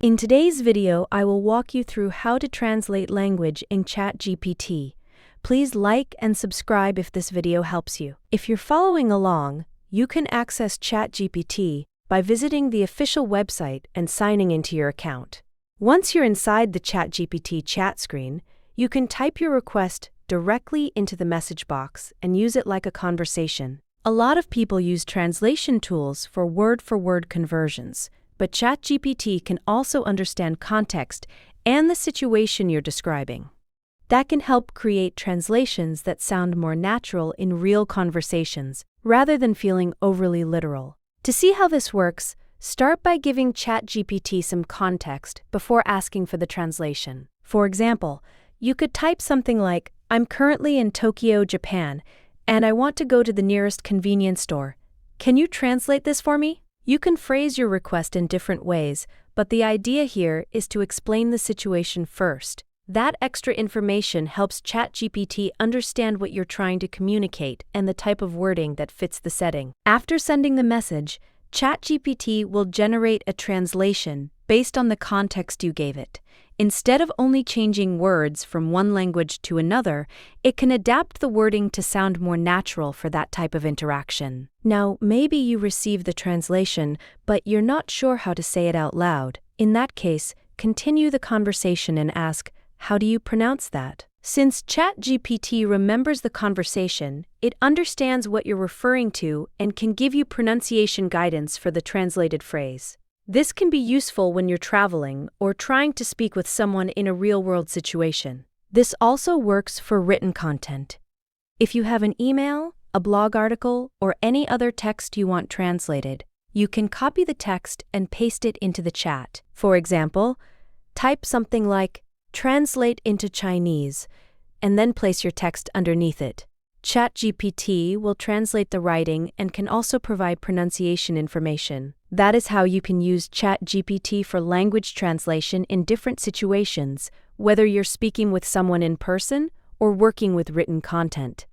In today's video, I will walk you through how to translate language in ChatGPT. Please like and subscribe if this video helps you. If you're following along, you can access ChatGPT by visiting the official website and signing into your account. Once you're inside the ChatGPT chat screen, you can type your request directly into the message box and use it like a conversation. A lot of people use translation tools for word-for-word conversions, but ChatGPT can also understand context and the situation you're describing. That can help create translations that sound more natural in real conversations, rather than feeling overly literal. To see how this works, start by giving ChatGPT some context before asking for the translation. For example, you could type something like, "I'm currently in Tokyo, Japan, and I want to go to the nearest convenience store. Can you translate this for me?" You can phrase your request in different ways, but the idea here is to explain the situation first. That extra information helps ChatGPT understand what you're trying to communicate and the type of wording that fits the setting. After sending the message, ChatGPT will generate a translation based on the context you gave it. Instead of only changing words from one language to another, it can adapt the wording to sound more natural for that type of interaction. Now, maybe you receive the translation, but you're not sure how to say it out loud. In that case, continue the conversation and ask, "How do you pronounce that?" Since ChatGPT remembers the conversation, it understands what you're referring to and can give you pronunciation guidance for the translated phrase. This can be useful when you're traveling or trying to speak with someone in a real-world situation. This also works for written content. If you have an email, a blog article, or any other text you want translated, you can copy the text and paste it into the chat. For example, type something like, "Translate into Chinese," and then place your text underneath it. ChatGPT will translate the writing and can also provide pronunciation information. That is how you can use ChatGPT for language translation in different situations, whether you're speaking with someone in person or working with written content.